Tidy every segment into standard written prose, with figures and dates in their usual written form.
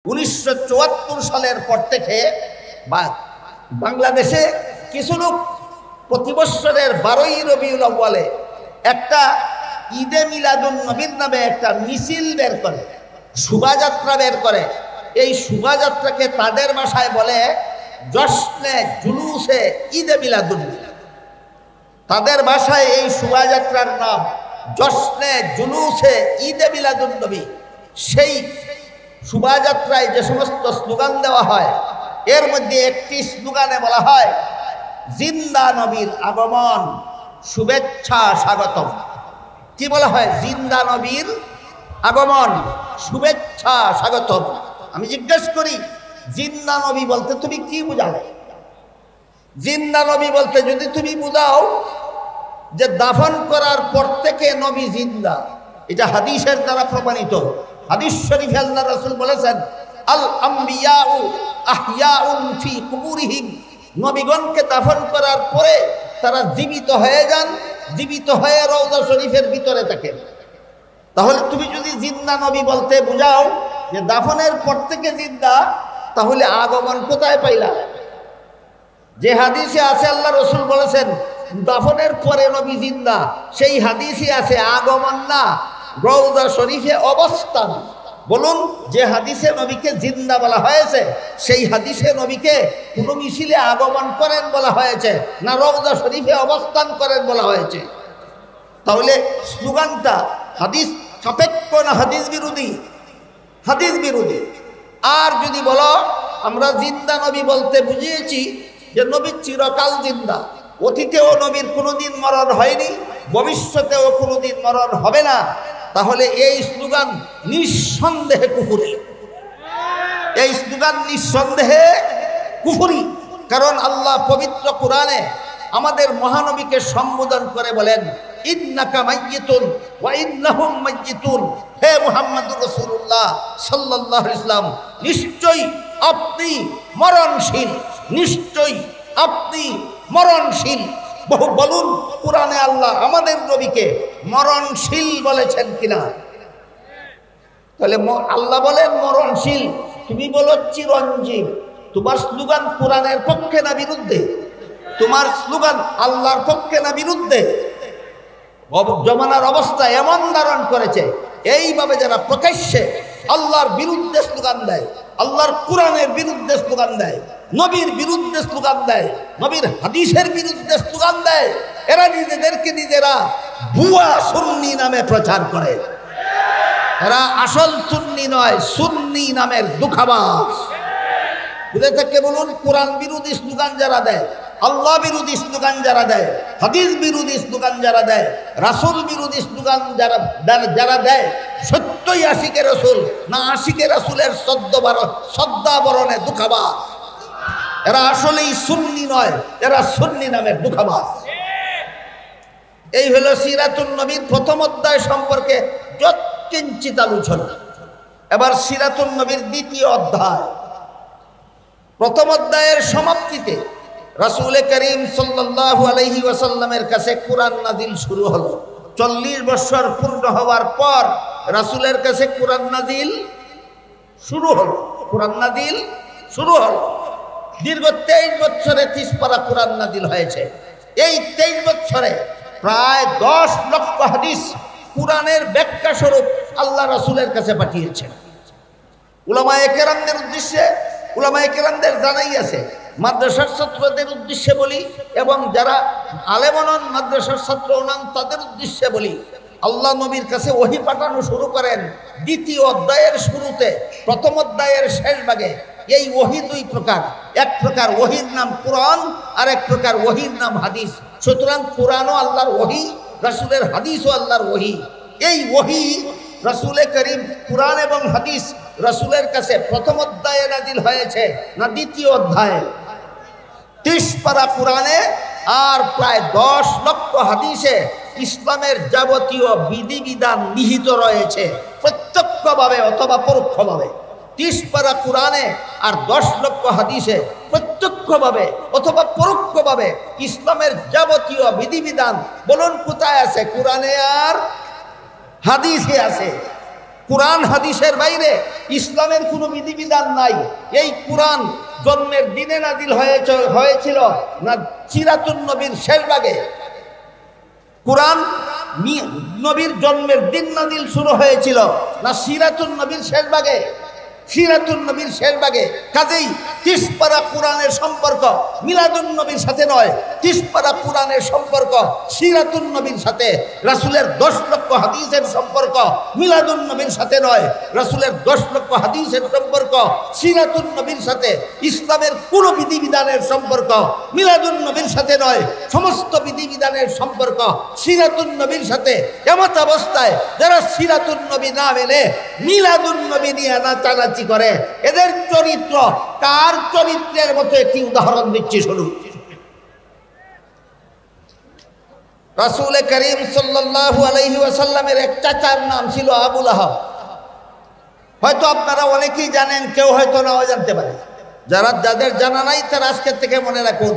1974 সালের পর থেকে বাংলাদেশে কিছু লোক প্রতি বছরের 12ই রবিউল আউয়ালে একটা ঈদে মিলাদুন নবীর নামে একটা মিছিল বের করে, শোভাযাত্রা বের করে। এই শোভাযাত্রাকে তাদের ভাষায় বলে জশ্নে জুলুসে ঈদে মিলাদুন নবী। তাদের ভাষায় এই শোভাযাত্রার নাম জশ্নে জুলুসে ঈদে মিলাদুন নবী। সেই শোভাযাত্রায় যে সমস্ত স্লোগান দেওয়া হয়, এর মধ্যে একটি স্লোগানে বলা হয় জিন্দা নবীর আগমন, শুভেচ্ছা স্বাগতম। কি বলা হয়? জিন্দা নবীর আগমন, শুভেচ্ছা স্বাগতম। আমি জিজ্ঞেস করি, জিন্দা নবী বলতে তুমি কি বুঝাও? জিন্দা নবী বলতে যদি তুমি বুঝাও যে দাফন করার পর থেকে নবী জিন্দা, এটা হাদিসের দ্বারা প্রমাণিত। হাদিস শরীফে আল্লাহ রাসূল বলেছেন আল আম্বিয়াউ আহইয়াউন ফি কুবুরিহিম, নবীগণকে দাফন করার পরে তারা জীবিত হয়ে যান, জীবিত হয়ে রওজা শরীফের ভিতরে থাকেন। তাহলে তুমি যদি জিন্দা নবী বলতে বুঝাও যে দাফনের পর থেকে জিন্দা, তাহলে আগমন কোথায় পাইলা? যে হাদিসে আছে আল্লাহ রাসূল বলেছেন দাফনের পরে নবী জিন্দা, সেই হাদিসে আছে আগমন না, রওজা শরীফে অবস্থান। বলুন, যে হাদিসে নবীকে জিন্দা বলা হয়েছে, সেই হাদিসে নবীকে কোনো মিছিলে আগমন করেন বলা হয়েছে না রওজা শরীফে অবস্থান করেন বলা হয়েছে? তাহলে স্লোগানটা হাদিস সাপেক্ষ না হাদিস বিরোধী? হাদিস বিরোধী। আর যদি বলো আমরা জিন্দা নবী বলতে বুঝিয়েছি যে নবী চিরকাল জিন্দা, অতীতেও নবীর কোনোদিন মরণ হয়নি, ভবিষ্যতেও কোনোদিন মরণ হবে না, তাহলে এই স্লোগান নিঃসন্দেহে কুফরি। এই স্লোগান নিঃসন্দেহে কুফরি। কারণ আল্লাহ পবিত্র কোরআনে আমাদের মহানবীকে সম্বোধন করে বলেন ইন্নাকা মাইয়িতুন ওয়া ইন্নাহুম মাইয়িতুন। হে মুহাম্মদুর রাসূলুল্লাহ সাল্লাল্লাহু আলাইহি ওয়াসাল্লাম, নিশ্চয়ই আপনি মরণশীল, নিশ্চয়ই আপনি মরণশীল। বহু বলুন কোরআনে আল্লাহ আমাদের নবীকে মরণশীল বলেছেন কিনা? তাহলে আল্লাহ বলেন মরণশীল, তুমি বলো চিরঞ্জীব। তোমার স্লোগান কোরআনের পক্ষে না বিরুদ্ধে? তোমার স্লোগান আল্লাহর পক্ষে না বিরুদ্ধে? জমানার অবস্থা এমন ধারণ করেছে, এইভাবে যারা প্রকাশ্যে আল্লাহর বিরুদ্ধে স্লোগান দেয়, আল্লাহর কোরআনের বিরুদ্ধে স্লোগান দেয়, নবীর বিরুদ্ধে স্লোগান দেয়, নবীর হাদিসের বিরুদ্ধে স্লোগান দেয়, এরা নিজেদেরকে নিজেরা ভুয়া সুন্নি নামে প্রচার করে। এরা আসল সুন্নি নয়, সুন্নি নামের দুঃখাবাস। বুঝে থেকে বলুন, কোরআন বিরোধী স্লোগান যারা দেয়, আল্লাহ বিরোধী স্লোগান যারা দেয়, হাদিস বিরোধী স্লোগান যারা দেয়, রাসূল বিরোধী স্লোগান যারা দেয়, সত্যই আশিকে রাসূল না আশিকে রাসূলের শ্রদ্ধাবরণে দুঃখাবাস। এরা আসলেই সুন্নি নয়, এরা সুন্নি নামের দুঃখাবাস। এই হলো সিরাতুন নবীর প্রথম অধ্যায় সম্পর্কে যৎকিঞ্চিত আলোচনা। এবার সিরাতুন নবীর দ্বিতীয় অধ্যায়। প্রথম অধ্যায়ের সমাপ্তিতে রাসূল করিম সাল্লাল্লাহু আলাইহি ওয়াসাল্লামের কাছে কোরআন নাজিল শুরু হলো। 40 বছর পূর্ণ হওয়ার পর রাসূলের কাছে কোরআন নাজিল শুরু হলো। কোরআন নাজিল শুরু হলো। দীর্ঘ 23 বছরে 30 পারা কোরআন নাজিল হয়েছে। এই 23 বছরে প্রায় 10 লক্ষ হাদিস কোরআনের ব্যাখ্যা স্বরূপ আল্লাহ রাসূলের কাছে পাঠিয়েছেন। উলামায়ে কেরামদের উদ্দেশ্যে, উলামায়ে কেরামদের জানাই আছে, মাদ্রাসার ছাত্রদের উদ্দেশ্যে বলি এবং যারা আলেমনন মাদ্রাসার ছাত্র নন তাদের উদ্দেশ্যে বলি, আল্লাহ নবীর কাছে ওহী পাঠানো শুরু করেন দ্বিতীয় অধ্যায়ের শুরুতে। প্রথম অধ্যায়ের শেষ ভাগে এই ওহী দুই প্রকার। এক প্রকার ওহীর নাম কোরআন, আর এক প্রকার ওহীর নাম হাদিস। সুতরাং কোরআনও আল্লাহর ওহী, রাসূলের হাদিসও আল্লাহর ওহী। এই ওহী রাসূলে করিম কোরআন এবং হাদিস রাসূলের কাছে প্রথম অধ্যায়ে নাজিল হয়েছে না দ্বিতীয় অধ্যায়ে? 30 পারা কোরআনে আর প্রায় 10 লক্ষ হাদিসে ইসলামের যাবতীয় বিধিবিধান নিহিত রয়েছে, প্রত্যক্ষভাবে অথবা পরোক্ষভাবে। 30 পারা কোরআনে আর 10 লক্ষ হাদিসে প্রত্যক্ষভাবে অথবা পরোক্ষভাবে ইসলামের যাবতীয় বিধিবিধান বলুন কোথায় আছে? কোরআনে আর হাদিসে আছে। কোরআন হাদিসের বাইরে ইসলামের কোনো বিধিবিধান নাই। এই কোরআন জন্মের দিনে নাজিল হয়েছিল না সিরাতুন নবীর শেষ ভাগে? কোরআন নবীর জন্মের দিন নাজিল শুরু হয়েছিল না সিরাতুন নবীর শেষ ভাগে? সিরাতুন নবীর শেষ ভাগে। কাজেই 30 পারা কোরআনের সম্পর্ক মিলাদুন নবীর সাথে নয়, 30 পারা কোরআনের সম্পর্ক সিরাতুন নবীর সাথে। রাসূলের 10 লক্ষ হাদিসের সম্পর্ক মিলাদুন নবীর সাথে নয়, রাসূলের 10 লক্ষ হাদিসের সম্পর্ক সিরাতুন নবীর সাথে। ইসলামের কোন বিধিবিধানের সম্পর্ক মিলাদুন নবীর সাথে নয়, সমস্ত বিধিবিধানের সম্পর্ক সিরাতুন নবীর সাথে। এমত অবস্থায় যারা সিরাতুন নবী না মেনে মিলাদুন নবী নিয়ে নাচানাচি করে, এদের চরিত্র কার চরিত্রের মতো একটি উদাহরণ দিচ্ছি শুনুন। রাসূল করিম সাল্লাল্লাহু আলাইহি ওয়াসাল্লামের এক চাচার নাম ছিল আবু লাহাব। হয়তো আপনারা অনেকেই জানেন, কেউ হয়তো নাও জানতে পারে। যাদের জানা নাই তারা আজকের থেকে মনে রাখুন,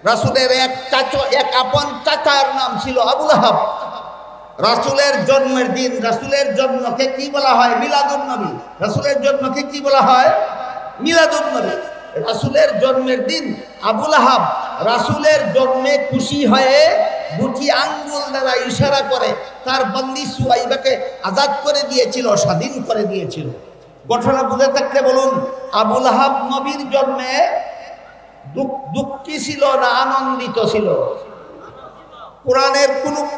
রাসূলের এক আপন চাচার নাম ছিল আবু লাহাব। রাসূলের জন্মের দিন, রাসূলের জন্মকে কি বলা হয়? মিলাদুন নবী। রাসূলের জন্মকে কি বলা হয়? মিলাদুন নবী। রাসূলের জন্মের দিন আবু লাহাব রাসূলের জন্মে খুশি হয়ে দুটি আঙ্গুল দ্বারা ইশারা করে তার বন্দী সুয়াইবাকে আজাদ করে দিয়েছিল, স্বাধীন করে দিয়েছিল। ঘটনা বুঝে থাকলে বলুন, আবু লাহাব নবীর জন্মে দুঃখী ছিল না আনন্দিত ছিল?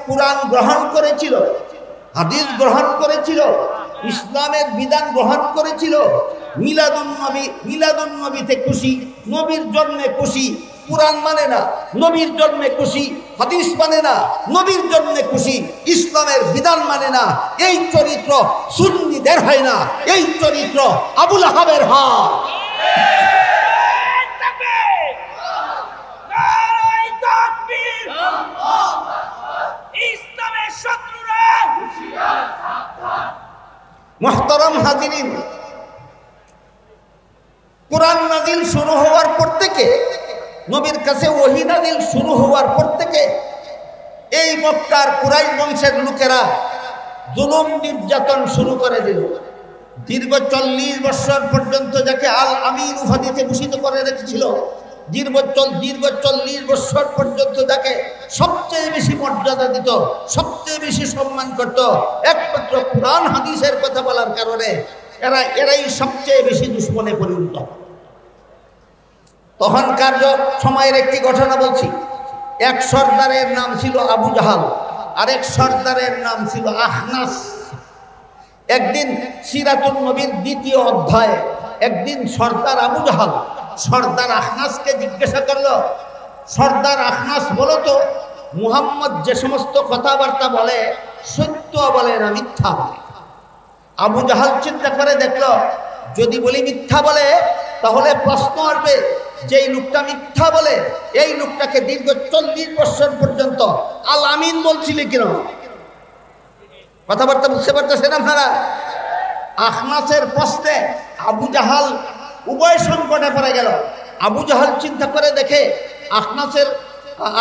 কোরআন গ্রহণ করেছিল, হাদিস গ্রহণ করেছিল, ইসলামের বিধান গ্রহণ করেছিল। মিলাদুন নবীতে খুশি, নবীর জন্মে খুশি। কোরআন মানে না, নবীর জন্মে খুশি। হাদিস মানে না, নবীর জন্মে খুশি। ইসলামের বিধান মানে না। এই চরিত্র সুন্নিদের হয় না, এই চরিত্র আবু লাহাবের হয়। মুহতারাম হাজিরিন, কোরআন নাজিল শুরু হওয়ার পর থেকে, নবীর কাছে ওহী নাজিল শুরু হওয়ার পর থেকে এই মক্কার কুরাইশ বংশের লোকেরা জুলুম নির্যাতন শুরু করে দিল। দীর্ঘ 40 বছর পর্যন্ত যাকে আল আমিন উপাধিতে ভূষিত করে রেখেছিল, দীর্ঘ 40 বছর পর্যন্ত যাকে সবচেয়ে বেশি মর্যাদা দিত, সবচেয়ে বেশি সম্মান করত, একমাত্র কোরআন হাদিসের কথা বলার কারণে এরাই সবচেয়ে বেশি দুশ্মনে পরিণত। তখনকার সময়ের একটি ঘটনা বলছি। এক সর্দারের নাম ছিল আবু জাহাল, আরেক সর্দারের নাম ছিল আখনাস। একদিন সিরাতুন নবীর 2য় অধ্যায়ে একদিন সর্দার আবু জাহাল সর্দার আখনাসকে জিজ্ঞাসা করলো, সর্দার আখনাস, বলো তো মুহাম্মদ যে সমস্ত কথাবার্তা বলে সত্য বলে না মিথ্যা বলে? আবু জাহাল চিন্তা করে দেখলো, যদি বলি মিথ্যা বলে তাহলে প্রশ্ন আসবে, যেই লোকটা মিথ্যা বলে এই লোকটাকে দীর্ঘ 40 বছর পর্যন্ত আল আমিন বলছিলে কেন? কথাবার্তা বুঝতে পারতেছেন আপনারা? আখনাসের প্রশ্নে আবু জাহাল উভয় সংকটে পড়ে গেল। আবু জাহাল চিন্তা করে দেখে,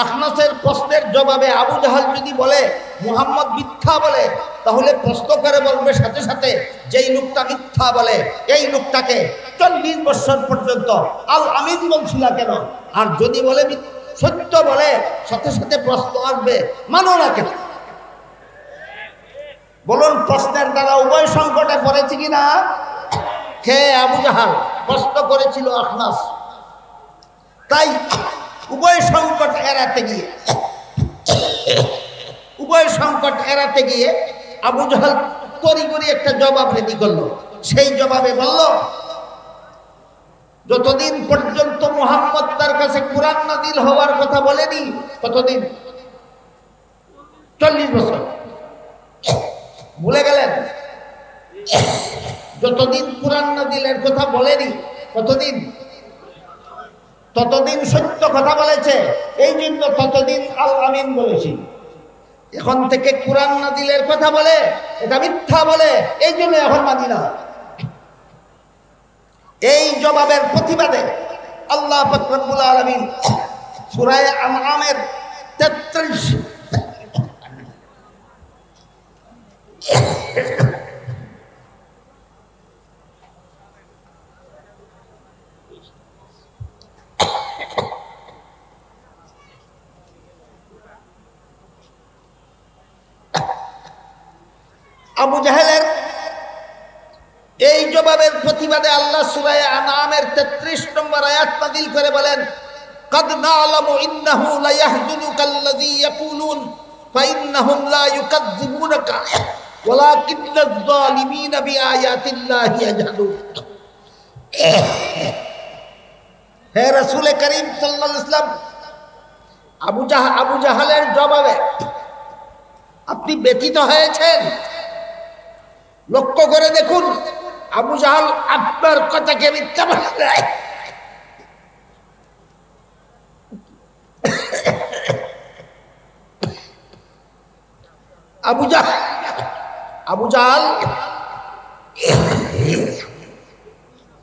আখনাসের প্রশ্নের জবাবে আবু জাহাল যদি বলে মুহাম্মদ মিথ্যা বলে, তাহলে প্রশ্ন করে বলবে সাথে সাথে যেই লোকটা মিথ্যা বলে এই লোকটাকে 40 বছর পর্যন্ত আল আমিন বলছিল কেন? আর যদি বলে সত্য বলে, সাথে সাথে প্রশ্ন আসবে মানো না কেন? বলুন, প্রশ্নের দ্বারা উভয় সংকটে পড়েছে কিনা? আবু জাহাল প্রশ্ন করেছিল আখনাস। তাই উভয় সংকট এড়াতে গিয়ে আবু জাহাল তড়িঘড়ি একটা জবাব রেডি করলো। সেই জবাবে বলল, যতদিন পর্যন্ত মুহাম্মদ তার কাছে কোরআন নাজিল হওয়ার কথা বলেনি, কতদিন? 40 বছর। ভুলে গেলেন? যতদিন কোরআন নাজিলের কথা বলেনি, কতদিন? ততদিন সত্য কথা বলেছে, এই জন্য ততদিন আল আমিন বলেছি। এখন থেকে কোরআন নাজিলের কথা বলে এটা মিথ্যা বলে, এই জন্য এখন মানি না। এই জবাবের প্রতিবাদে আল্লাহ পাক রব্বুল আলামিন সূরা আনআমের 33 আবু জাহেলের এই জবাবের প্রতিবাদে আল্লাহ সূরা আনআমের 33 নম্বর আয়াত নাযিল করে বলেন, قد نعلم إنه ليحزنك الذي يقولون فإنهم لا يكذبونك ولكن الظالمين بآيات الله يجحدون। হে রাসূল করিম সাল্লাল্লাহু আলাইহি ওয়াসাল্লাম, আবু জাহেলের জবাবে আপনি ব্যথিত হয়েছেন। লক্ষ্য করে দেখুন, আবু জাহেল আপনার কথাকে মিথ্যা বলে। আবু জাহেল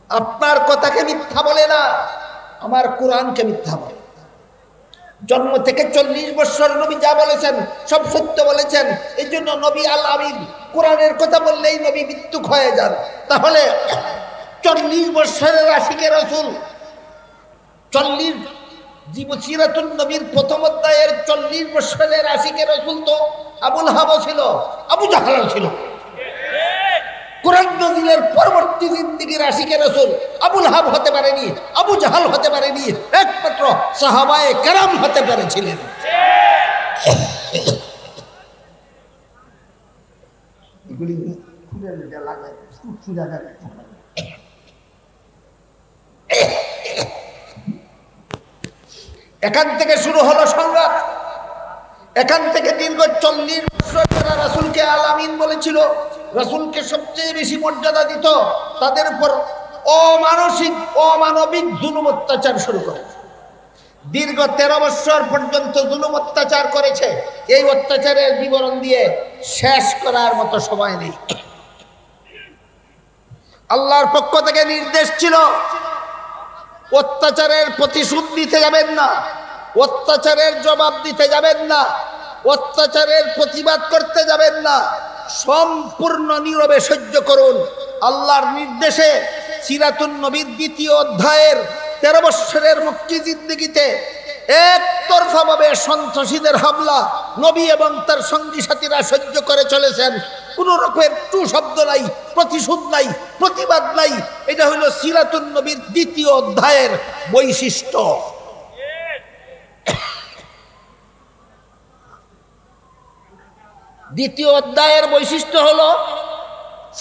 আপনার কথাকে মিথ্যা বলে না, আমার কোরআনকে মিথ্যা বলে। জন্ম থেকে 40 বছর নবী যা বলেছেন সব সত্য বলেছেন। এই জন্য নবী আল আমিন, কোরআনের কথা বললেই নবী মৃত্যুক হয়ে যান। তাহলে 40 বছরের আশিকে রাসূল, 40 সিরাতুন নবীর প্রথম অধ্যায়ের 40 বছরের আশিকে রাসূল তো আবুল হাব ছিল, আবু জাহেল ছিল। কোরআন নাযিলের পরবর্তী জিন্দেগীর আশিকে রাসূল আবুল হাব হতে পারেনি, আবু জাহেল হতে পারেনি, একমাত্র সাহাবায়ে কেরাম হতে পেরেছিলেন। এগুলি খুলে লাগায় সুরা দেয়। এখান থেকে শুরু হলো সংঘাত। এখান থেকে দীর্ঘ 40 বছর যারা রাসূলকে আল আমিন বলেছিল, রাসূলকে সবচেয়ে বেশি মর্যাদা দিত, তাদের উপর অমানবিক জুলুম অত্যাচার শুরু করে দীর্ঘ 13 বছর পর্যন্ত জুলুম অত্যাচার করেছে। এই অত্যাচারের বিবরণ দিয়ে শেষ করার মতো সময় নেই। আল্লাহর পক্ষ থেকে নির্দেশ ছিল, অত্যাচারের প্রতিশোধ দিতে যাবেন না, অত্যাচারের জবাব দিতে যাবেন না, অত্যাচারের প্রতিবাদ করতে যাবেন না, সম্পূর্ণ নীরবে সহ্য করুন। আল্লাহর নির্দেশে সিরাতুন নবীর 2য় অধ্যায়ের 13 বছরের মক্কি জিন্দেগিতে একতরফাভাবে সন্ত্রাসীদের হামলা নবী এবং তার সঙ্গী সাথীরা সহ্য করে চলেছেন। কোন রকমের টু শব্দ নাই, প্রতিশোধ নাই, প্রতিবাদ নাই। এটা হলো সিরাতুন নবীর 2য় অধ্যায়ের বৈশিষ্ট্য। দ্বিতীয় অধ্যায়ের বৈশিষ্ট্য হলো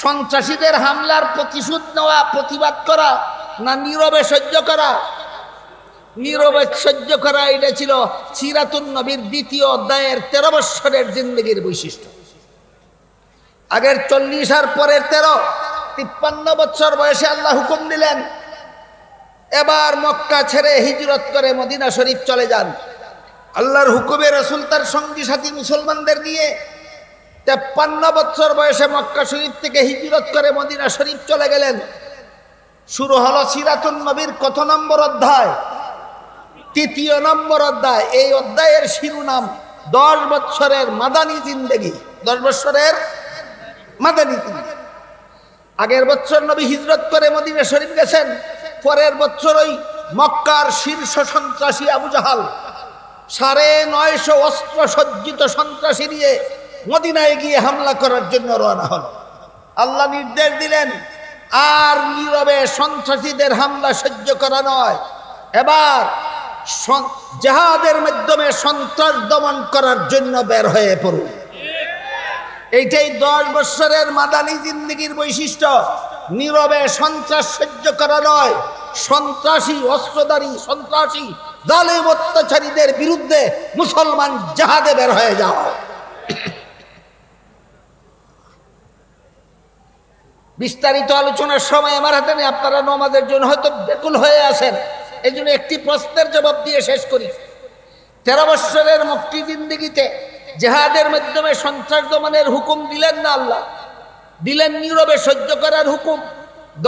সন্ত্রাসীদের হামলার প্রতিশোধ নেওয়া, প্রতিবাদ করা, না নীরবে সহ্য করা। নীরবে সহ্য করা, এটা ছিল সিরাতুন নবীর 2য় অধ্যায়ের 13 বছরের জিন্দেগির বৈশিষ্ট্য। আগের 40 আর পরের 13, 53 বছর বয়সে আল্লাহ হুকুম দিলেন, এবার মক্কা ছেড়ে হিজরত করে মদিনা শরীফ চলে যান। আল্লাহর হুকুমে রাসূল তার সঙ্গী সাথী মুসলমানদের নিয়ে 53 বছর বয়সে মক্কা শরীফ থেকে হিজরত করে মদিনা শরীফ চলে গেলেন। শুরু হলো সিরাতুন নবীর কত নম্বর অধ্যায়? 3য় নম্বর অধ্যায়। এই অধ্যায়ের শিরোনাম 10 বছরের মাদানী জিন্দেগি। 10 বছরের মাদানী জিন্দেগি। আগের বছর নবী হিজরত করে মদিনা শরীফ গেছেন, পরের বছর ওই মক্কার শীর্ষ সন্ত্রাসী আবু জাহেল 950 অস্ত্র সজ্জিত সন্ত্রাসী নিয়ে মদিনায় গিয়ে হামলা করার জন্য রওনা হল। আল্লাহ নির্দেশ দিলেন, আর নীরবে সন্ত্রাসীদের হামলা সহ্য করা নয়, এবার জিহাদের মাধ্যমে সন্ত্রাস দমন করার জন্য বের হয়ে পড়ুন। এইটাই 10 বছরের মাদানী জিন্দেগির বৈশিষ্ট্য। নীরবে সন্ত্রাস সহ্য করা নয়, সন্ত্রাসী, অস্ত্রধারী সন্ত্রাসী জালেম অত্যাচারীদের বিরুদ্ধে মুসলমান জিহাদে বের হয়ে যাও। বিস্তারিত আলোচনার সময় আমার হাতে নেই, আপনারা নামাজের জন্য হয়তো ব্যাকুল হয়ে আছেন। এই জন্য একটি প্রশ্নের জবাব দিয়ে শেষ করি। 13 বছরের মক্কি জিন্দেগিতে জিহাদের মাধ্যমে সন্ত্রাস দমনের হুকুম দিলেন না আল্লাহ, দিলেন নীরবে সহ্য করার হুকুম।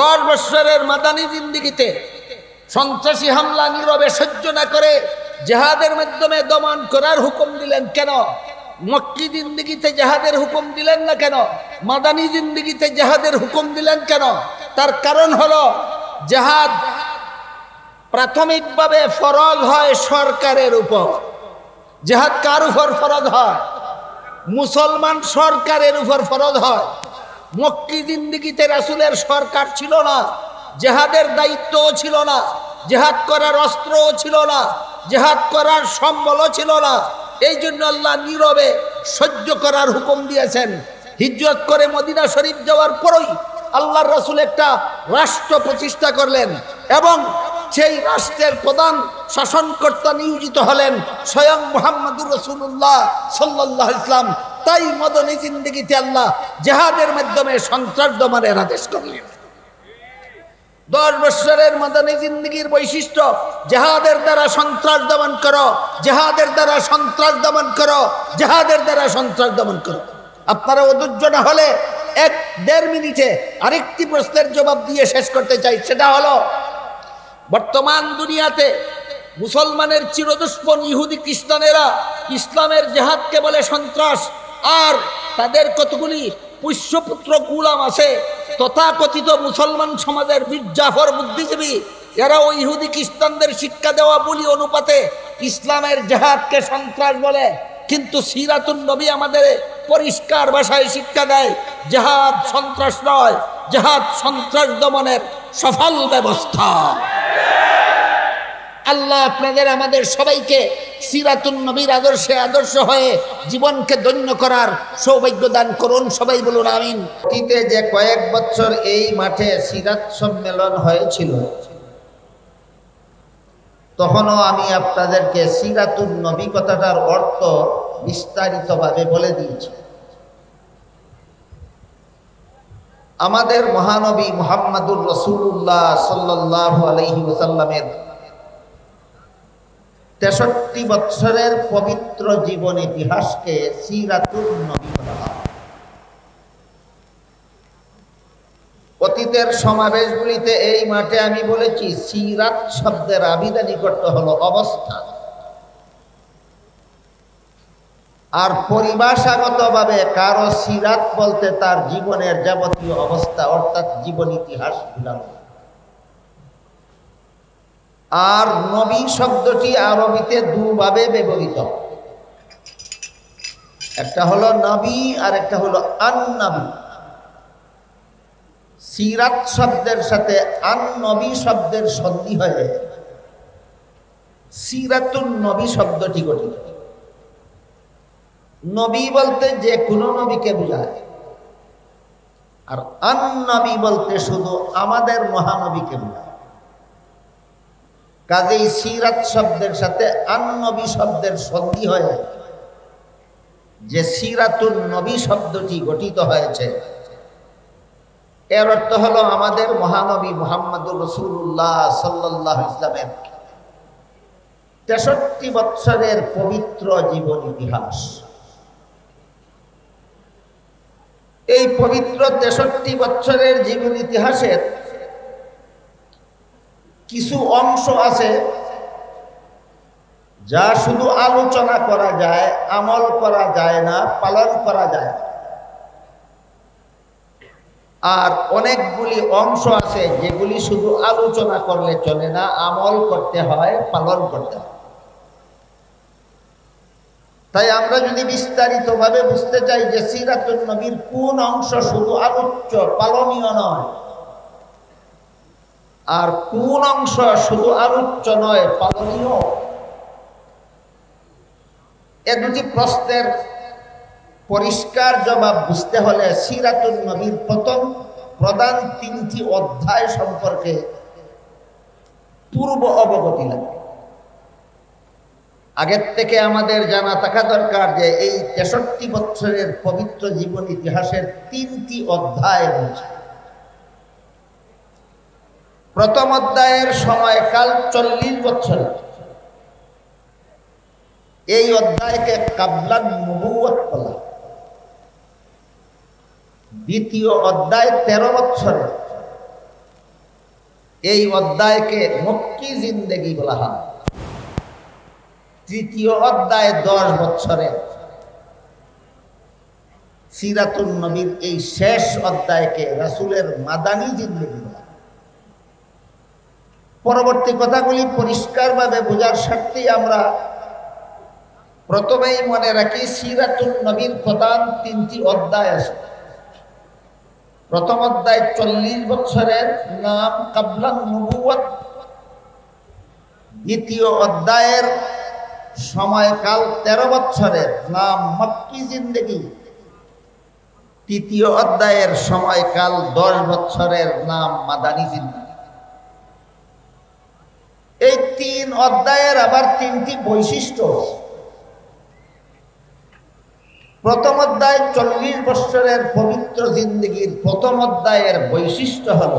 10 বছরের মাদানী জিন্দেগিতে সন্ত্রাসী হামলা নীরবে সহ্য না করে জিহাদের মাধ্যমে দমন করার হুকুম দিলেন কেন? মক্কি জিন্দেগিতে জিহাদের হুকুম দিলেন না কেন? মাদানী জিন্দেগিতে জিহাদের হুকুম দিলেন কেন? তার কারণ হলো, জিহাদ প্রাথমিকভাবে ফরজ হয় সরকারের উপর। জিহাদ কার উপর ফরজ হয়? মুসলমান সরকারের উপর ফরজ হয়। মক্কি জিন্দেগিতে রাসূলের সরকার ছিল না, জেহাদের দায়িত্বও ছিল না, জেহাদ করার অস্ত্রও ছিল না, জেহাদ করার সম্বলও ছিল না। এই জন্য আল্লাহ নীরবে সহ্য করার হুকুম দিয়েছেন। হিজরত করে মদিনা শরীফ যাওয়ার পরই আল্লাহর রাসূল একটা রাষ্ট্র প্রতিষ্ঠা করলেন এবং সেই রাষ্ট্রের প্রধান শাসনকর্তা নিয়োজিত হলেন স্বয়ং মুহাম্মদুর রাসূলুল্লাহ সাল্লাল্লাহু আলাইহি ওয়াসাল্লাম। তাই মদনী জিন্দেগিতে আল্লাহ জেহাদের মাধ্যমে সন্ত্রাস দমনের আদেশ করলেন। 10 বছরের মদনী জিন্দেগির বৈশিষ্ট্য, জেহাদের দ্বারা সন্ত্রাস দমন করো, জেহাদের দ্বারা সন্ত্রাস দমন করো, জেহাদের দ্বারা সন্ত্রাস দমন করো। আপনারা অধৈর্য না হলে 1-1.5 মিনিটে আরেকটি প্রশ্নের জবাব দিয়ে শেষ করতে চাই। সেটা হলো, বর্তমান দুনিয়াতে মুসলমানের চিরদুশ্মন ইহুদি খ্রিস্টানেরা ইসলামের জেহাদকে বলে সন্ত্রাস, আর তাদের কতগুলি পুষ্যপুত্র গোলাম আছে তথাকথিত মুসলমান সমাজের বীর জাফর বুদ্ধিজীবী, এরাও ইহুদি খ্রিস্টানদের শিক্ষা দেওয়া বলি অনুপাতে ইসলামের জেহাদকে সন্ত্রাস বলে। কিন্তু সিরাতুন নবী আমাদের পরিষ্কার ভাষায় শিক্ষা দেয়, জেহাদ সন্ত্রাস নয়, জেহাদ সন্ত্রাস দমনের সফল ব্যবস্থা। আল্লাহ আপনাদের আমাদের সবাইকে সিরাতুন নবীর আদর্শে আদর্শ হয়ে জীবনকে ধন্য করার সৌভাগ্য দান করুন। সবাই বলুন আমিন। অতীতে যে কয়েক বছর এই মাঠে সিরাত সম্মেলন হয়েছিল, তখনও আমি আপনাদেরকে সিরাতুন নবী কথাটার অর্থ বিস্তারিতভাবে বলে দিয়েছি। আমাদের মহানবী মুহাম্মদুর রাসূলুল্লাহ সাল্লাল্লাহু আলাইহি ওয়াসাল্লামের 63 বছরের পবিত্র জীবন ইতিহাসকে সিরাতুন নবী বলা হয়। অতীতের সমাবেশগুলিতে এই মাঠে আমি বলেছি, সিরাত শব্দের আবিধানিক অর্থ হলো অবস্থা, আর পরিভাষাগতভাবে কারো সিরাত বলতে তার জীবনের যাবতীয় অবস্থা অর্থাৎ জীবন ইতিহাস বোঝানো। আর নবী শব্দটি আরবিতে দুভাবে ব্যবহৃত, একটা হলো নবী আর একটা হলো আন-নবী। সিরাত শব্দের সাথে আন-নবী শব্দের সন্ধি হয়ে সিরাতুন নবী শব্দটি গঠিত। নবী বলতে যে কোনো নবীকে বোঝায়, আর আন-নবী বলতে শুধু আমাদের মহানবীকে বোঝায়। কাজেই সিরাত শব্দের সাথে আন-নবী শব্দের সন্ধি হয়ে যে সিরাতুন নবী শব্দটি গঠিত হয়েছে, এর অর্থ হলো আমাদের মহানবী মুহাম্মদুর রাসূলুল্লাহ সাল্লাল্লাহু আলাইহি ওয়াসাল্লামের 63 বছরের পবিত্র জীবন ইতিহাস। এই পবিত্র 63 বছরের জীবন ইতিহাসের কিছু অংশ আছে যা শুধু আলোচনা করা যায়, আমল করা যায় না, পালন করা যায় না। আর অনেকগুলি অংশ আছে যেগুলি শুধু আলোচনা করলে চলে না, আমল করতে হয়, পালন করতে হয়। তাই আমরা যদি বিস্তারিতভাবে বুঝতে চাই যে সিরাতুন নবীর কোন অংশ শুধু আলোচ্য পালনীয় নয়, আর কোন অংশ শুধু আলোচ্য নয় পালনীয়, এ দুটি প্রশ্নের পরিষ্কার জবাব বুঝতে হলে সিরাতুন নবীর প্রধান 3টি অধ্যায় সম্পর্কে পূর্ব অবগতি লাগে। আগের থেকে আমাদের জানা থাকা দরকার যে এই 63 বছরের পবিত্র জীবন ইতিহাসের 3টি অধ্যায় রয়েছে। প্রথম অধ্যায়ের সময়কাল 40 বছর, এই অধ্যায়কে কাবলান নবুয়ত বলা। দ্বিতীয় অধ্যায় 13 বছরের, এই অধ্যায়কে মক্কি জিন্দেগি বলা হয়। তৃতীয় অধ্যায় 10 বছরের, সিরাতুন নবীর এই শেষ অধ্যায়কে রাসূলের মাদানী জিন্দেগি বলা। পরবর্তী কথাগুলি পরিষ্কারভাবে বোঝার স্বার্থে আমরা প্রথমেই মনে রাখি সিরাতুন নবীর প্রধান 3টি অধ্যায় আছে। প্রথম অধ্যায় 40 বছরের নাম কাবলান নবুয়ত। দ্বিতীয় অধ্যায়ের সময়কাল 13 বছরের নাম মক্কি জিন্দেগি। তৃতীয় অধ্যায়ের সময়কাল 10 বছরের নাম মাদানী জিন্দেগি। এই 3 অধ্যায়ের আবার 3টি বৈশিষ্ট্য। প্রথম অধ্যায় 40 বছরের পবিত্র জিন্দেগির প্রথম অধ্যায়ের বৈশিষ্ট্য হল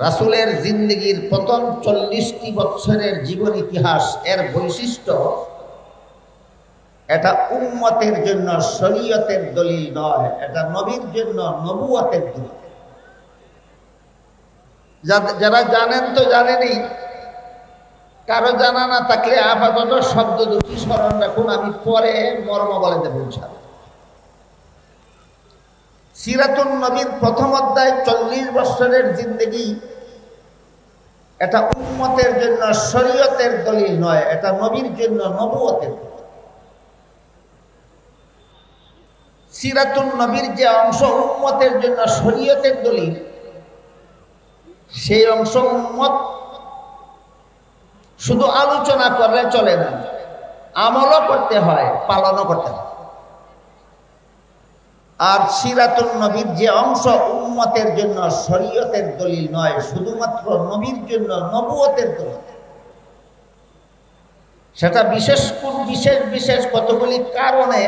রাসূলের জিন্দেগির প্রথম 40টি বছরের জীবন ইতিহাস। এর বৈশিষ্ট্য এটা উম্মতের জন্য শরীয়তের দলিল নয়, এটা নবীর জন্য নবুয়তের দলিল। যারা জানেন তো জানেনই, কারো জানা না থাকলে আপাতত শব্দ দুটি স্মরণ রাখুন, আমি পরে মর্ম বলে দেব ইনশাআল্লাহ। সিরাতুন নবীর প্রথম অধ্যায় 40 বছরের জিন্দেগি, এটা উম্মতের জন্য শরীয়তের দলিল নয়, এটা নবীর জন্য নবুয়তের দলিল। সিরাতুন নবীর যে অংশ উম্মতের জন্য শরীয়তের দলিল, সেই অংশ উম্মত শুধু আলোচনা করলে চলে না, আমলও করতে হয়, পালনও করতে হয়। আর সিরাতুন নবীর যে অংশ উম্মতের জন্য শরীয়তের দলিল নয়, শুধুমাত্র নবীর জন্য নবুয়তের দলিল, সেটা বিশেষ বিশেষ কতগুলি কারণে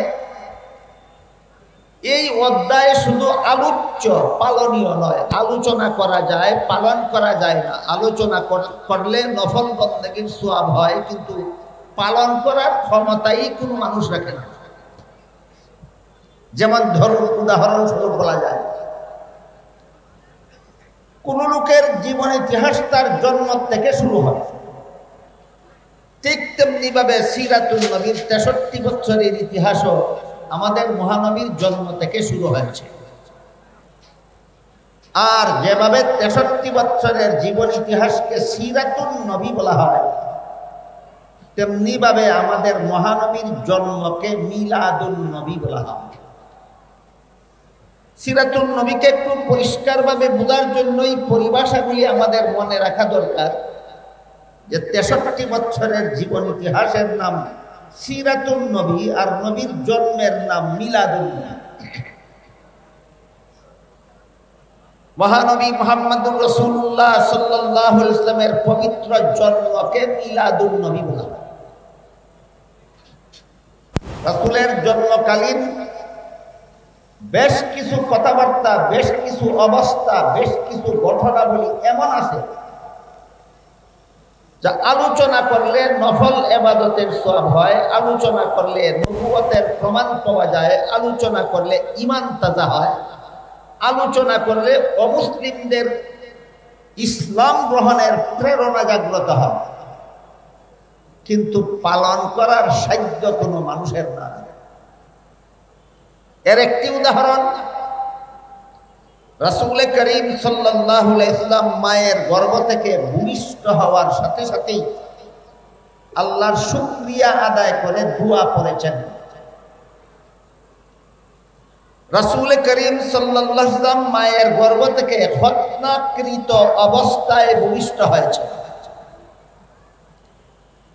এই অধ্যায় শুধু আলোচ্য, পালনীয় নয়। আলোচনা করা যায়, পালন করা যায় না। আলোচনা করলে নফল বন্দেগীর সওয়াব হয়, কিন্তু পালন করার ক্ষমতাই কোনো মানুষ রাখে না। যেমন ধরুন, উদাহরণস্বরূপ বলা যায়, কোন লোকের জীবন ইতিহাস তার জন্ম থেকে শুরু হয়, ঠিক তেমনি ভাবে সিরাতুন নবীর 63 বছরের ইতিহাসও আমাদের মহানবীর জন্ম থেকে শুরু হয়েছে। আর যেভাবে 63 বছরের জীবন ইতিহাসকে সিরাতুন নবী বলা হয়, তেমনি ভাবে আমাদের মহানবীর জন্মকে মিলাদুন নবী বলা হয়। সিরাতুন নবীকে একটু পরিষ্কারভাবে বোঝার জন্যই পরিভাষাগুলি আমাদের মনে রাখা দরকার, যে 63 বছরের জীবন ইতিহাসের নাম সিরাতুন নবী, আর নবীর জন্মের নাম মিলাদুন নবী। মহানবী মুহাম্মদুর রাসূলুল্লাহ সাল্লাল্লাহু আলাইহি ওয়াসাল্লামের পবিত্র জন্মকে মিলাদুন নবী বলা হয়। রাসূলের জন্মকালীন বেশ কিছু কথাবার্তা, বেশ কিছু অবস্থা, বেশ কিছু ঘটনাবলী এমন আছে যা আলোচনা করলে নফল ইবাদতের সওয়াব হয়, আলোচনা করলে নবুয়তের প্রমাণ পাওয়া যায়, আলোচনা করলে ঈমান তাজা হয়, আলোচনা করলে অমুসলিমদের ইসলাম গ্রহণের প্রেরণা জাগ্রত হয়, কিন্তু পালন করার সাধ্য কোনো মানুষের না। এর একটি উদাহরণ, রাসূল করিম সাল্লাল্লাহু আলাইহি ওয়াসাল্লাম মায়ের গর্ভ থেকে ভূমিষ্ঠ হওয়ার সাথে সাথেই আল্লাহর শুকরিয়া আদায় করে দোয়া করেছেন। রাসূল করিম সাল্লাল্লাহু আলাইহি ওয়াসাল্লাম মায়ের গর্ভ থেকে খতনাকৃত অবস্থায় ভূমিষ্ঠ হয়েছে।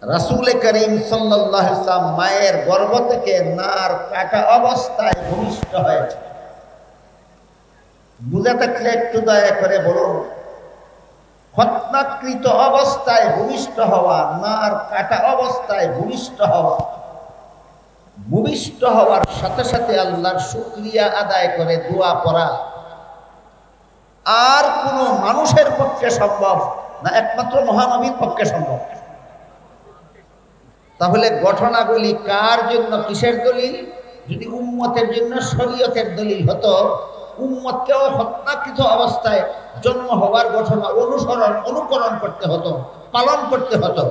রাসূল করিম সাল্লাল্লাহু আলাইহি ওয়াসাল্লাম মায়ের গর্ভ থেকে নার কাটা অবস্থায় ভূমিষ্ঠ হয়েছে। বুঝা থাকলে একটু দয়া করে বলুন, খতনাকৃত অবস্থায় ভূমিষ্ঠ হওয়া, নার কাটা অবস্থায় ভূমিষ্ঠ হওয়া, ভূমিষ্ঠ হওয়ার সাথে সাথে আল্লাহর শুকরিয়া আদায় করে দোয়া করা আর কোন মানুষের পক্ষে সম্ভব না, একমাত্র মহানবীর পক্ষে সম্ভব। তাহলে ঘটনাগুলি কার জন্য, কিসের দলিল? যদি উম্মতের জন্য শরীয়তের দলিল হতো, উম্মতকেও খতনাকৃত অবস্থায় জন্ম হওয়ার ঘটনা অনুকরণ করতে হতো, পালন করতে হতো।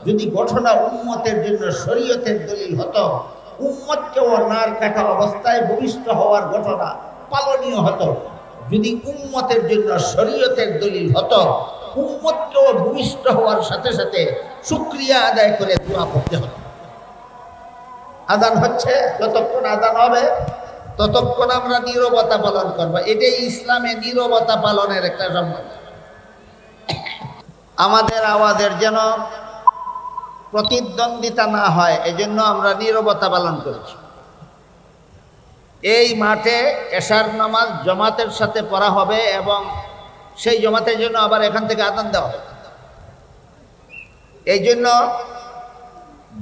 যদি ঘটনা উম্মতের জন্য শরীয়তের দলিল হতো, উম্মতকেও নার কাটা অবস্থায় ভূমিষ্ঠ হওয়ার ঘটনা পালনীয় হতো। যদি উম্মতের জন্য শরীয়তের দলিল হতো, উম্মতকেও ভূমিষ্ঠ হওয়ার সাথে সাথে শুকরিয়া আদায় করে দোয়া করতে হতো। আযান হচ্ছে, যতক্ষণ আযান হবে ততক্ষণ আমরা নীরবতা পালন করব। এটাই ইসলামে নীরবতা পালনের একটা সম্মান। আমাদের আওয়াজের যেন প্রতিদ্বন্দ্বিতা না হয়, এজন্য আমরা নীরবতা পালন করেছি। এই মাঠে এশার নামাজ জামাতের সাথে পড়া হবে এবং সেই জামাতের জন্য আবার এখান থেকে আযান দেওয়া হবে। এই জন্য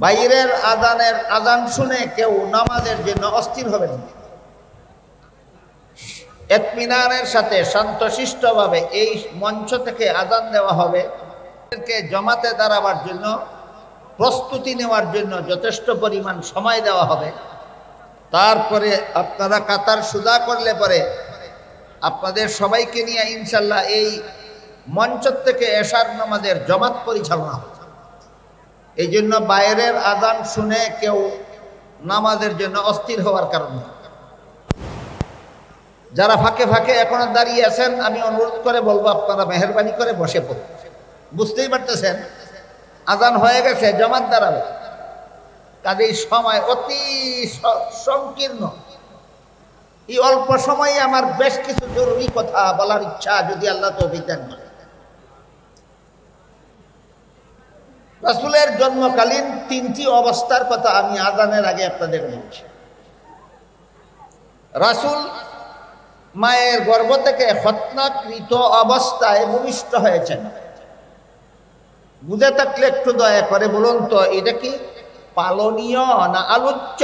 বাইরের আযান শুনে কেউ নামাজের জন্য অস্থির হবে না। ইতমিনানের সাথে শান্তশিষ্টভাবে এই মঞ্চ থেকে আযান দেওয়া হবে। জামাতে দাঁড়াবার জন্য প্রস্তুতি নেওয়ার জন্য যথেষ্ট পরিমাণ সময় দেওয়া হবে। তারপরে আপনারা কাতার সুদা করলে পরে আপনাদের সবাইকে নিয়ে ইনশাল্লাহ এই মঞ্চ থেকে এশার নামাজের জামাত পরিচালনা হবে। এই জন্য বাইরের আযান শুনে কেউ নামাজের জন্য অস্থির হওয়ার কারণে, যারা ফাঁকে ফাঁকে এখনো দাঁড়িয়ে আছেন, আমি অনুরোধ করে বলবো আপনারা মেহেরবানি করে বসে পড়ুন। বুঝতেই পারতেছেন আযান হয়ে গেছে, জামাত দাঁড়াবে, কাজেই সময় অতি সংকীর্ণ। এই অল্প সময়ে আমার বেশ কিছু জরুরি কথা বলার ইচ্ছা, যদি আল্লাহ তৌফিক দান করে। রাসূলের জন্মকালীন 3টি অবস্থার কথা আমি আযানের আগে আপনাদের বলছি। রাসূল মায়ের গর্ভ থেকে খতনাকৃত অবস্থায় ভূমিষ্ঠ হয়েছেন। বুঝে থাকলে একটু দয়া করে বলুন তো, এটা কি পালনীয় না আলোচ্য?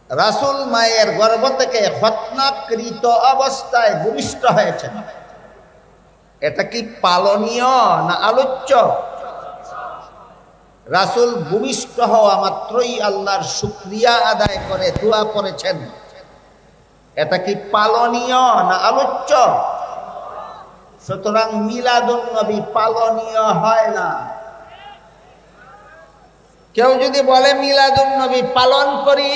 রাসূল মায়ের গর্ভ থেকে খতনাকৃত অবস্থায় ভূমিষ্ঠ হয়েছেন, এটা কি পালনীয় না আলোচ্য? রাসূল ভূমিষ্ঠ হওয়া মাত্রই আল্লাহর শুকরিয়া আদায় করে দোয়া করেছেন, এটা কি পালনীয় না আলোচ্য? সুতরাং মিলাদুন নবী পালনীয় হয় না। কেউ যদি বলে মিলাদুন নবী পালন করি,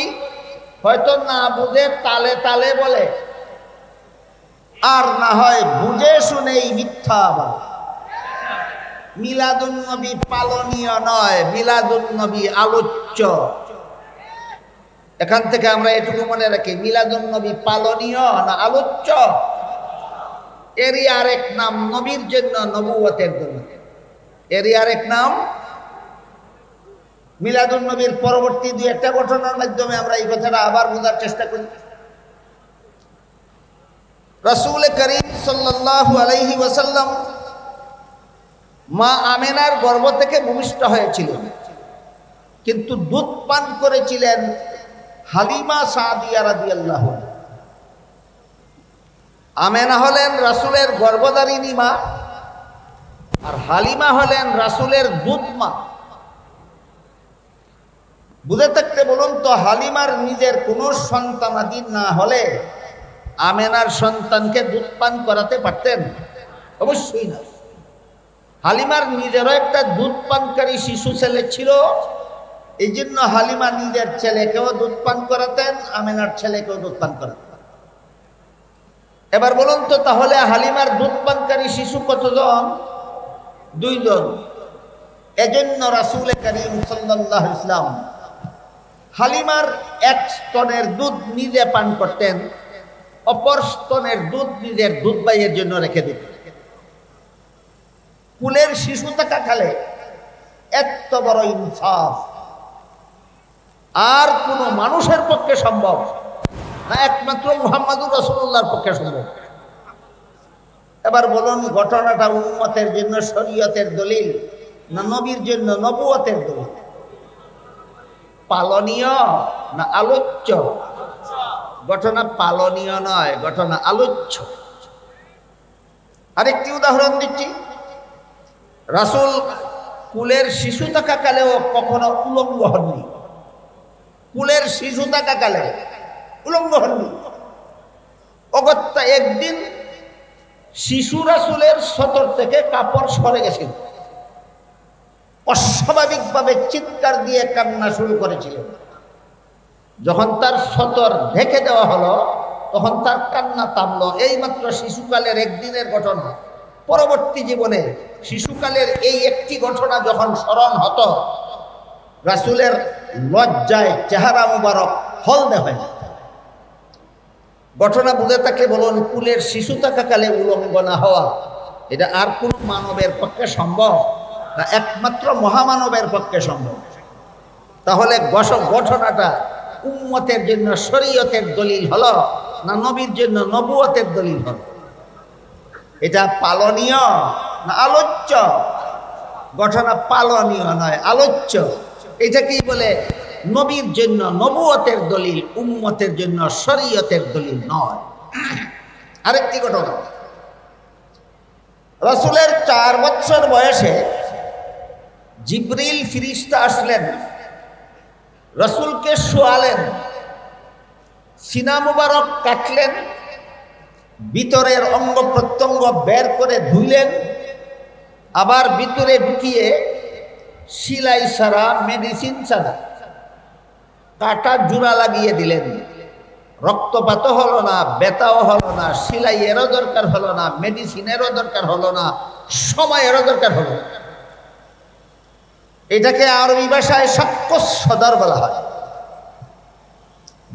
হয়তো না বুঝে তালে তালে বলে, আর না হয় বুঝে শুনেই মিথ্যা বলে। মিলাদুন নবী পালনীয় নয়, মিলাদুন নবী আলোচ্য। এখান থেকে আমরা এটুকু মনে রাখি, মিলাদুন নবী পালনীয় না আলোচ্য? এরই আরেক নাম নবীর জন্য নবুয়তের জন্য, এরই আরেক নাম। মিলাদুন নবীর পরবর্তী 2-1টা ঘটনার মাধ্যমে আমরা এই কথাটা আবার বোঝার চেষ্টা করি। রাসূল করিম সাল্লাল্লাহু আলাইহি ওয়াসাল্লাম মা আমেনার গর্ভ থেকে ভূমিষ্ঠ হয়েছিলেন, কিন্তু দুধ পান করেছিলেন হালিমা সাদিয়া রাদিয়াল্লাহু আনহা। আমেনা হলেন রাসূলের গর্ভধারিণী মা, আর হালিমা হলেন রাসূলের দুধ মা। বুঝে থাকতে বলুন তো, হালিমার নিজের কোনো সন্তানাদি না হলে আমেনার সন্তানকে দুধ পান করাতে পারতেন? অবশ্যই না। হালিমার নিজেরও একটা দুধ পানকারী শিশু ছেলে ছিল, এই জন্য হালিমা নিজের ছেলেকেও দুধ পান করাতেন, আমেনার ছেলেকেও দুধ পান করাতেন। এবার বলুন তো, তাহলে হালিমার দুধ পানকারী শিশু কতজন? 2 জন। এজন্য রাসূল করিম সাল্লাল্লাহু আলাইহি ওয়াসাল্লাম হালিমার এক স্তনের দুধ নিজে পান করতেন, অপর স্তনের দুধ নিজের দুধ ভাইয়ের জন্য রেখে দিতেন। কুলের শিশু থাকাকালে এত বড় ইনসাফ আর কোন মানুষের পক্ষে সম্ভব না, একমাত্র মুহাম্মদুর রাসূলুল্লাহর পক্ষে সম্ভব। এবার বলুন, ঘটনাটা উম্মতের জন্য শরীয়তের দলিল না নবীর জন্য নবুয়তের দলিল? পালনীয় না আলোচ্য? ঘটনা পালনীয় নয়, ঘটনা আলোচ্য। আরেকটি উদাহরণ দিচ্ছি। রাসূল কুলের শিশু থাকাকালেও কখনো উলঙ্গ হননি। কুলের শিশু থাকাকালে উলঙ্গ হননি। অগত্যা একদিন শিশু রাসূলের সতর থেকে কাপড় সরে গেছিল, অস্বাভাবিকভাবে চিৎকার দিয়ে কান্না শুরু করেছিলেন। যখন তার সতর ঢেকে দেওয়া হলো, তখন তার কান্না থামলো। এইমাত্র শিশুকালের একদিনের ঘটনা। পরবর্তী জীবনে শিশুকালের এই একটি ঘটনা যখন স্মরণ হতো, রাসূলের লজ্জায় চেহারা মুবারক হলদে হয় না। ঘটনা বুঝে থাকলে বলুন, কুলের শিশু থাকাকালে উলঙ্গ না হওয়া এটা আর কোন মানবের পক্ষে সম্ভব না? একমাত্র মহামানবের পক্ষে সম্ভব। তাহলে ঘটনাটা উম্মতের জন্য শরীয়তের দলিল হলো না নবীর জন্য নবুয়তের দলিল হলো? এটা পালনীয় না আলোচ্য? ঘটনা পালনীয় নয়, আলোচ্য। এটা কি বলে? নবীর জন্য নবুয়তের দলিল, উম্মতের জন্য শরীয়তের দলিল নয়। আরেকটি ঘটনা, রাসূলের 4 বছর বয়সে জিবরিল ফিরিস্তা আসলেন, রাসূলকে শোয়ালেন, সিনা মুবারক কাটলেন, ভিতরের অঙ্গ প্রত্যঙ্গ বের করে ধুইলেন, আবার ভিতরে ঢুকিয়ে সিলাই ছাড়া, মেডিসিন ছাড়া কাটা জোড়া লাগিয়ে দিলেন। রক্তপাতও হলো না, ব্যথাও হলো না, সিলাইয়েরও দরকার হলো না, মেডিসিনেরও দরকার হলো না, সময়েরও দরকার হলো না। এটাকে আরবি ভাষায় সাক্ষ্য সদর বলা হয়,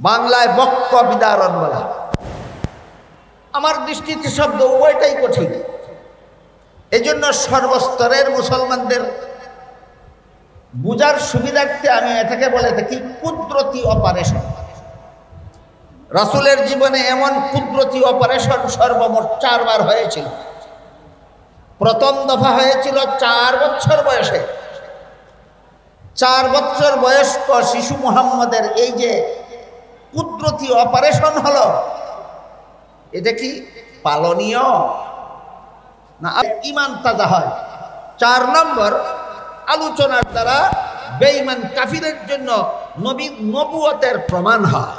বাংলায় বক্ষ বিদারণ বলা হয়। আমার দৃষ্টিতে শব্দ উভয়টাই কঠিন। এজন্য সর্বস্তরের মুসলমানদের বুঝার সুবিধার্থে আমি এটাকে বলে থাকি কুদরতি অপারেশন। রাসূলের জীবনে এমন কুদরতি অপারেশন সর্বমোট 4 বার হয়েছিল। প্রথম দফা হয়েছিল 4 বছর বয়সে। 4 বছর বয়স্ক শিশু মুহাম্মদের এই যে কুদরতি অপারেশন হলো, এটা কি পালনীয় না? ঈমান তাজা হয়। 4 নম্বর, আলোচনার দ্বারা বেঈমান কাফিরের জন্য নবীর নবুয়তের প্রমাণ হয়।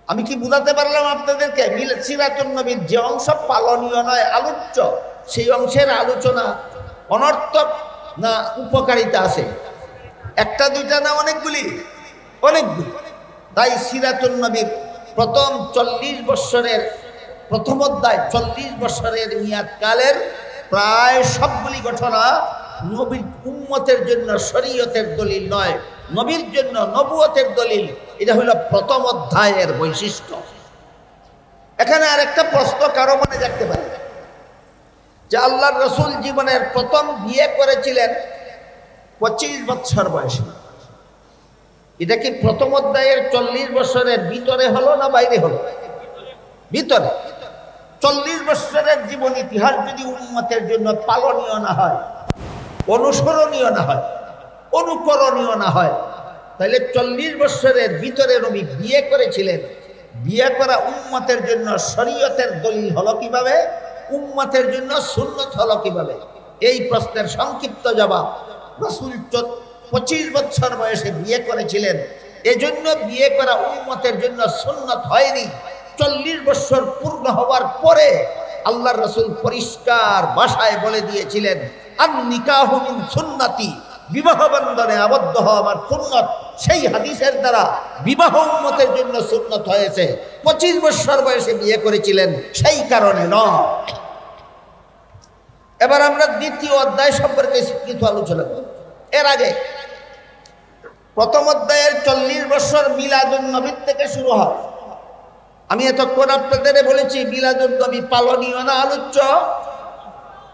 আমি কি বুঝাতে পারলাম আপনাদেরকে? সিরাতুন নবীর যে অংশ পালনীয় নয়, আলোচ্য, সেই অংশের আলোচনা অনর্থক না উপকারিতা আছে? একটা দুইটা না, অনেকগুলি। তাই সিরাতুন নবীর প্রথম 40 বৎসরের প্রথম অধ্যায়, 40 বৎসরের মেয়াদকালের প্রায় সবগুলি ঘটনা নবীর উম্মতের জন্য শরীয়তের দলিল নয়, নবীর জন্য নবুয়তের দলিল। এটা হলো প্রথম অধ্যায়ের বৈশিষ্ট্য। এখানে আরেকটা প্রশ্ন কারো মনে জাগতে পারে যে আল্লাহর রাসূল জীবনের প্রথম বিয়ে করেছিলেন 25 বছর বয়সে। এটা কি প্রথম অধ্যায়ের 40 বছরের ভিতরে হলো না বাইরে হলো? ভিতরে। 40 বছরের জীবন ইতিহাস যদি উম্মতের জন্য পালনীয় না হয়, অনুসরণীয় না হয়, অনুকরণীয় না হয়, তাহলে 40 বছরের ভিতরে নবী বিয়ে করেছিলেন। বিয়ে করা উম্মতের জন্য শরীয়তের দলিল হলো কিভাবে? উম্মতের জন্য সুন্নত হলো কিভাবে? এই প্রশ্নের সংক্ষিপ্ত জবাব, রাসূল 25 বছর বয়সে বিয়ে করেছিলেন, এজন্য বিয়ে করা উম্মতের জন্য সুন্নত হয়নি। 40 বছর পূর্ণ হওয়ার পরে আল্লাহর রাসূল পরিষ্কার ভাষায় বলে দিয়েছিলেন, আন নিকাহু মিন সুন্নতি, বিবাহ বন্ধনে আবদ্ধ হওয়া আমার সুন্নত। সেই হাদিসের দ্বারা বিবাহ উম্মতের জন্য সুন্নত হয়েছে। 25 বছর বয়সে বিয়ে করেছিলেন, সেই কারণে নয়। এবার আমরা দ্বিতীয় অধ্যায় সম্পর্কে কিছু আলোচনা করি। এর আগে প্রথম অধ্যায়ের 40 বছর মিলাদুন নবী থেকে শুরু হয়। আমি এতক্ষণ আপনাদের বলেছি মিলাদুন নবী পালনীয় না আলোচ্য?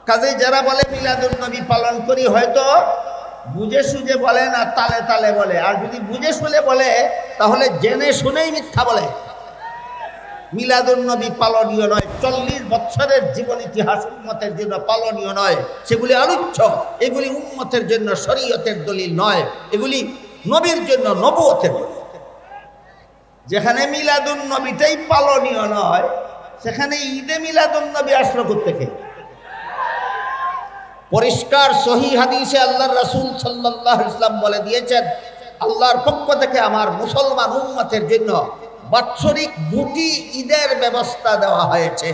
কাজে যারা বলে মিলাদুন নবী পালন করি, হয়তো বুঝে সুঝে বলে না, তালে তালে বলে। আর যদি বুঝে শুনে বলে তাহলে জেনে শুনেই মিথ্যা বলে। মিলাদুন নবী পালনীয় নয়। 40 বছরের জীবন ইতিহাস উম্মতের জন্য পালনীয় নয়, সেগুলি আলোচ্য। এগুলি উম্মতের জন্য শরীয়তের দলিল নয়, এগুলি নবীর জন্য নবুয়তের দলিল। যেখানে মিলাদুন নবীটাই পালনীয় নয়, সেখানে ঈদে মিলাদুন নবী আসলো কোত্থেকে? পরিষ্কার সহিহ হাদিসে আল্লাহর রাসূল সাল্লাল্লাহু আলাইহি ওয়াসাল্লাম বলে দিয়েছেন, আল্লাহর পক্ষ থেকে আমার মুসলমান উম্মতের জন্য বাৎসরিক 2টি ঈদের ব্যবস্থা দেওয়া হয়েছে।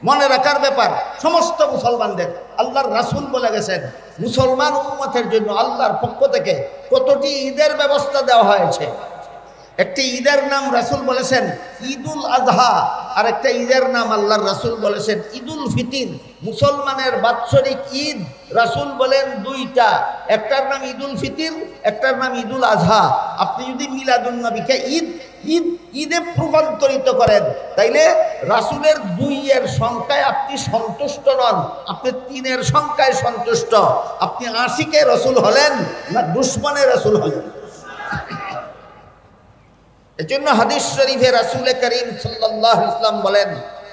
মনে রাখার ব্যাপার, সমস্ত মুসলমানদের আল্লাহর রাসূল বলে গেছেন মুসলমান উম্মতের জন্য আল্লাহর পক্ষ থেকে কতটি ঈদের ব্যবস্থা দেওয়া হয়েছে। একটি ঈদের নাম রাসূল বলেছেন ঈদুল আজহা, আর একটা ঈদের নাম আল্লাহর রাসূল বলেছেন ঈদুল ফিতর। মুসলমানের বাৎসরিক ঈদ রাসূল বলেন দুইটা, একটার নাম ঈদুল ফিতর, একটার নাম ঈদুল আজহা। আপনি যদি মিলাদুন নবীকে ঈদে রূপান্তরিত করেন, তাইলে রাসূলের দুইয়ের সংখ্যায় আপনি সন্তুষ্ট নন, আপনি তিনের সংখ্যায় সন্তুষ্ট। আপনি আশিকে রাসূল হলেন না দুশমনে রাসূল হলেন? এজন্য হাদিস শরীফে রাসূল করিম সাল্লাল্লাহু আলাইহি ওয়াসাল্লাম বলেন,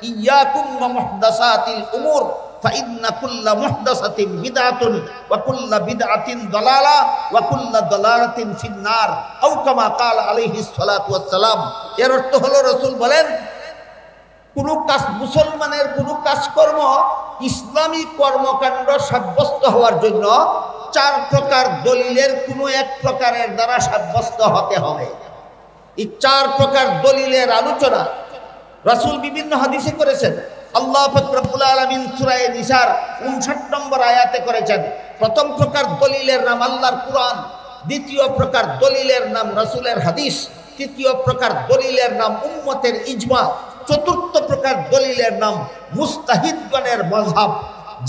ইয়াকুম ওয়া মুহদাসাতিল উমুর ফাইন্না কুল্লা মুহদাসাতিন বিদআতুন ওয়া কুল্লা বিদআতিন দালালা ওয়া কুল্লা দালালাতিন ফিন্নার, আও কামা ক্বালা আলাইহিস সালাতু ওয়াস সালাম। এর অর্থ হলো রাসূল বলেন, কোন কাজ, মুসলমানের কোন কাজকর্ম ইসলামী কর্মকাণ্ড সাব্যস্ত হওয়ার জন্য 4 প্রকার দলিলের কোন এক প্রকারের দ্বারা সাব্যস্ত হতে হবে। এই 4 প্রকার দলিলের আলোচনা রাসূল বিভিন্ন হাদিসে করেছেন। আল্লাহ পাক রব্বুল আলামিন সূরা নিসার 59 নম্বর আয়াতে করেছেন। প্রথম প্রকার দলিলের নাম আল্লাহর কুরআন, দ্বিতীয় প্রকার দলিলের নাম রাসূলের হাদিস, তৃতীয় প্রকার দলিলের নাম উম্মতের ইজমা, চতুর্থ প্রকার দলিলের নাম মুস্তাহিদগণের মাযহাব।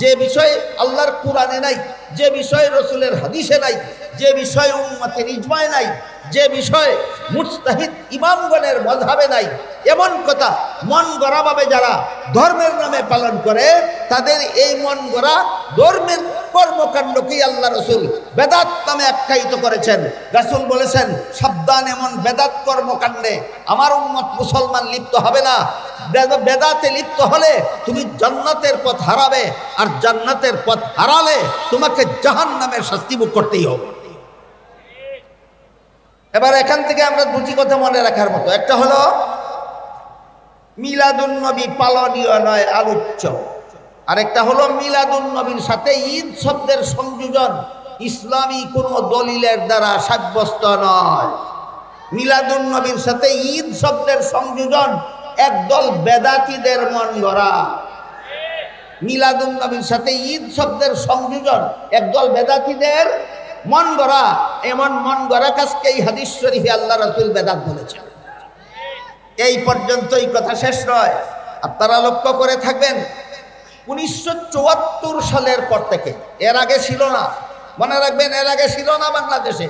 যে বিষয় আল্লাহর কুরআনে নাই, যে বিষয় রাসূলের হাদিসে নাই, যে বিষয় উম্মতের ইজমায় নাই, যে বিষয় মুজতাহিদ ইমামগণের মাযহাবে নাই, এমন কথা মন গড়াভাবে যারা ধর্মের নামে পালন করে, তাদের এই মন গড়া ধর্মের কর্মকাণ্ডকেই আল্লাহ রাসূল বেদাত নামে আখ্যায়িত করেছেন। রাসূল বলেছেন, সাবধান, এমন বেদাত কর্মকাণ্ডে আমার উম্মত মুসলমান লিপ্ত হবে না। বেদাতে লিপ্ত হলে তুমি জান্নাতের পথ হারাবে, আর জান্নাতের পথ হারালে তোমাকে জাহান্নামের শাস্তি ভোগ করতেই হবে। এবার এখান থেকে আমরা দুটি কথা মনে রাখার মতো, একটা হলো মিলাদুন নবী পালনীয় নয়, আলোচ্য। আরেকটা হলো মিলাদুন নবীর সাথে ঈদ শব্দের সংযোজন ইসলামী কোনো দলিলের দ্বারা সাব্যস্ত নয়। মিলাদুন নবীর সাথে ঈদ শব্দের সংযোজন একদল বেদাতীদের মন গড়া। মিলাদুন নবীর সাথে ঈদ শব্দের সংযোজন একদল বেদাতীদের মন গড়া। এমন মন গড়া কাজকে এই হাদিস শরীফে আল্লাহ রাসূল বেদাত বলেছেন। এই পর্যন্তই কথা শেষ নয়। আপনারা লক্ষ্য করে থাকবেন, 1974 সালের পর থেকে, এর আগে ছিল না, মনে রাখবেন, এর আগে ছিল না বাংলাদেশে।